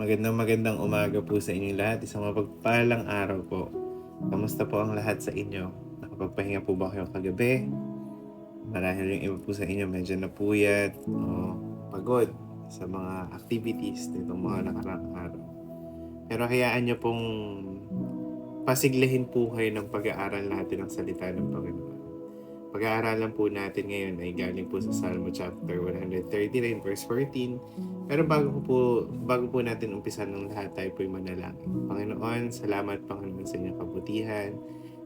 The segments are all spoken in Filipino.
Magandang umaga po sa inyong lahat. Isang mapagpalang araw po. Kamusta po ang lahat sa inyo? Nakapagpahinga po ba kayo kagabi? Marahil yung iba po sa inyo medyo napuyat o pagod sa mga activities nitong mga nakaraang araw. Pero hayaan nyo pong pasiglahin po kayo ng pag-aaral natin ng salita ng Panginoon. Pag-aaralan po natin ngayon ay galing po sa Salmo chapter 139 verse 14. Pero bago po natin umpisan ng lahat, tayo po'y manalangin. Panginoon, salamat Panginoon sa inyong kabutihan,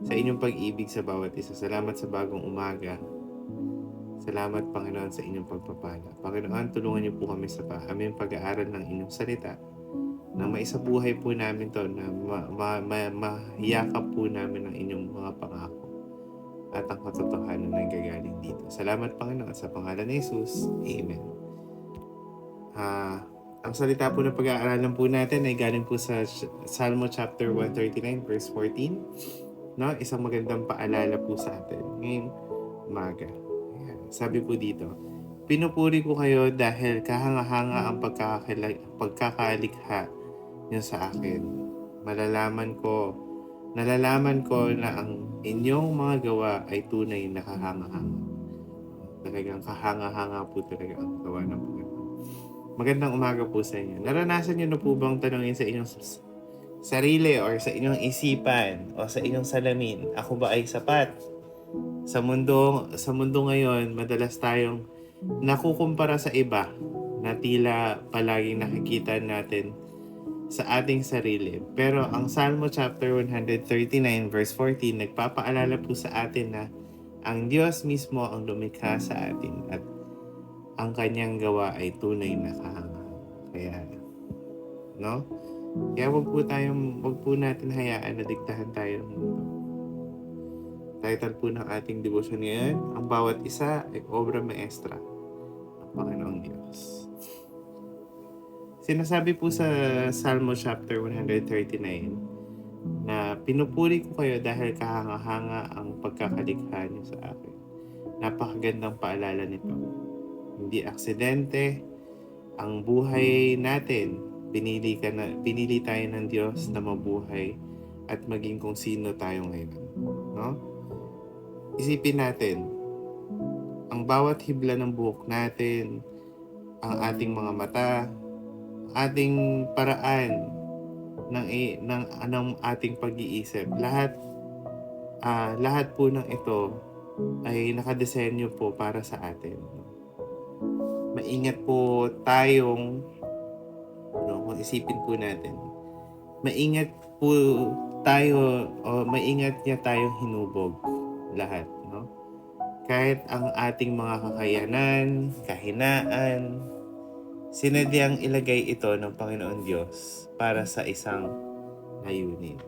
sa inyong pag-ibig sa bawat isa. Salamat sa bagong umaga. Salamat Panginoon sa inyong pagpapala. Panginoon, tulungan niyo po kami sa aming pag-aaral ng inyong salita, na maisabuhay po namin to, na mahiyakap po namin ang inyong mga pangako at ang katotohanan na gagaling dito. Salamat Panginoon sa pangalan ni Jesus. Amen. Ang salita po na pag-aaralan po natin ay galing po sa Salmo chapter 139 verse 14. No? Isang magandang paalala po sa atin ngayong umaga. Ayan. Sabi po dito, pinupuri ko kayo dahil kahanga-hanga ang pagkakalikha niyo sa akin. Nalalaman ko na ang inyong mga gawa ay tunay na kahanga-hanga. Talagang kahanga-hanga po talaga ang gawa ng Panginoon. Magandang umaga po sa inyo. Naranasan niyo na po bang tanongin sa inyong sarili or sa inyong isipan o sa inyong salamin, ako ba ay sapat? Sa mundo ngayon, madalas tayong nakukumpara sa iba na tila palaging nakikita natin sa ating sarili. Pero ang Salmo chapter 139 verse 14 nagpapaalala po sa atin na ang Diyos mismo ang lumikha sa atin at ang kanyang gawa ay tunay na kahanga. Kaya wag po natin hayaan na diktahan tayo ng mundo. Title po ng ating devotion ngayon, ang bawat isa ay obra maestra ng Panginoong Diyos. Sinasabi po sa Salmo chapter 139 na pinupuri ko kayo dahil kahanga-hanga ang pagkakalikha niyo sa akin. Napakagandang paalala nito. Hindi aksidente ang buhay natin. Pinili tayo ng Diyos na mabuhay at maging kung sino tayo ngayon. No? Isipin natin, ang bawat hibla ng buhok natin, ang ating mga mata, ating paraan ng ating pag-iisip, lahat po ng ito ay nakadesenyo po para sa atin. Maingat po tayong kung isipin po natin, maingat niya tayong hinubog lahat, no? Kahit ang ating mga kakayanan, kahinaan, sinadyang ilagay ito ng Panginoon Diyos para sa isang layunin.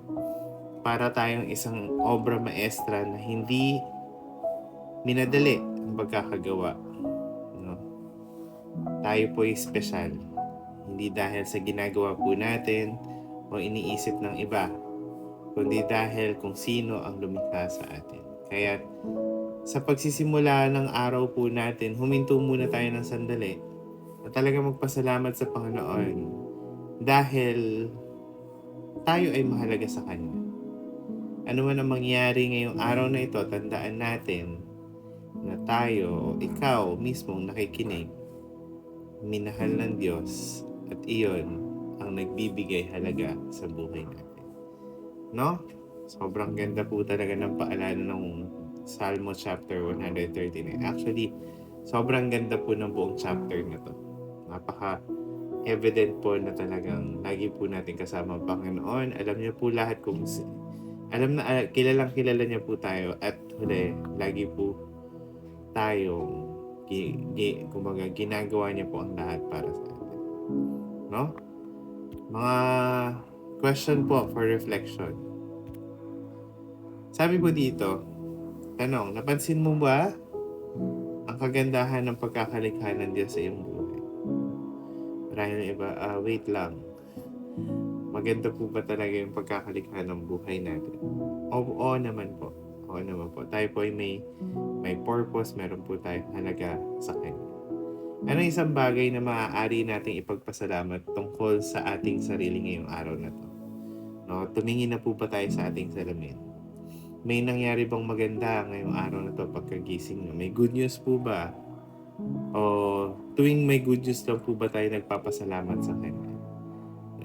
Para tayong isang obra maestra na hindi minadali ang pagkakagawa. No? Tayo po'y espesyal. Hindi dahil sa ginagawa po natin o iniisip ng iba, kundi dahil kung sino ang lumikha sa atin. Kaya sa pagsisimula ng araw po natin, huminto muna tayo ng sandali at talagang magpasalamat sa Panginoon dahil tayo ay mahalaga sa Kanya. Ano man ang mangyari ngayong araw na ito, tandaan natin na tayo, ikaw mismong nakikinig, minahal ng Diyos at iyon ang nagbibigay halaga sa buhay natin. No? Sobrang ganda po talaga ng paalala ng Salmo chapter 139. Actually, sobrang ganda po ng buong chapter na to. Napaka-evident po na talagang lagi po natin kasama ang Panginoon. Alam niyo po lahat kilalang kilala niya po tayo at lagi po tayong kumbaga ginagawa niya po ang lahat para sa atin. No? Mga question po for reflection. Sabi po dito, tanong, napansin mo ba ang kagandahan ng pagkakalikha ng Diyos sa iyong buhay? Marahil ng iba, wait lang. Maganda po ba talaga yung pagkakalikha ng buhay natin? Oo naman po. Tayo po ay may purpose, meron po tayong halaga sa Kanya. Ano isang bagay na maaari nating ipagpasalamat tungkol sa ating sarili ngayong araw na 'to? 'No, tumingin na po ba tayo sa ating salamin? May nangyari bang maganda ngayong araw na 'to pagkagising niyo? May good news po ba? O tuwing may good news lang po ba tayo nagpapasalamat sa Kanya?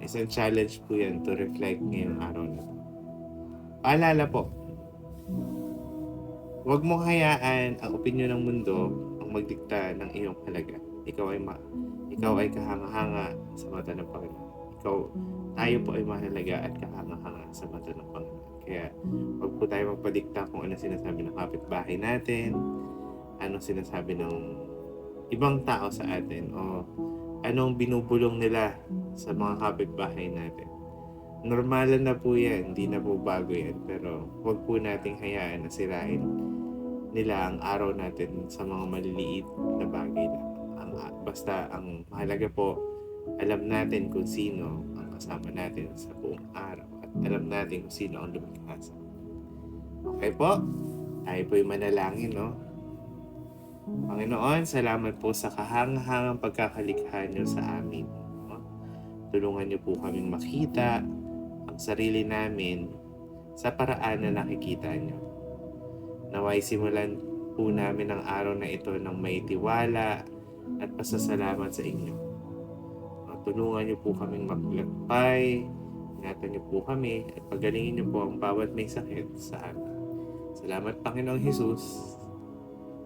Isang challenge po 'yan to reflect ngayong araw na 'to. Paalala po, huwag mong hayaan ang opinyon ng mundo ang magdikta ng iyong halaga. Ikaw ay kahanga-hanga sa mata ng Panginoon. Tayo po ay mahalaga at kahanga-hanga sa mata ng Panginoon. Kaya huwag po tayo magpadikta kung ano sinasabi ng kapitbahay natin, ano sinasabi ng ibang tao sa atin, o anong binubulong nila sa mga kapitbahay natin. Normalan na po yan, hindi na po bago yan, pero huwag po nating hayaan na sirain nila ang araw natin sa mga maliliit na bagay lang. Basta ang mahalaga po, alam natin kung sino ang kasama natin sa buong araw at alam natin kung sino ang lumikha sa atin. Okay po? Tayo po'y manalangin, no? Panginoon, salamat po sa kahangahangang pagkakalikha niyo sa amin. No? Tulungan niyo po kaming makita ang sarili namin sa paraan na nakikita niyo. Naway simulan po namin ang araw na ito ng may tiwala at pasasalamat sa inyo. Tulungan niyo po kaming maglakbay, ingatan niyo po kami, at pagalingin niyo po ang bawat may sakit sa amin. Salamat, Panginoong Jesus,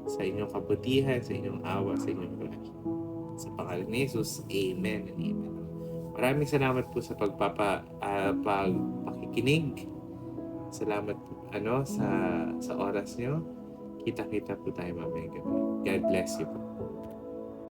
sa inyong kabutihan, sa inyong awa, sa inyong grasya. Sa pangalan ni Jesus, Amen and Amen. Maraming salamat po sa pagpakikinig. Salamat sa oras nyo. Kita-kita po tayo mamayang gabi. God bless you po.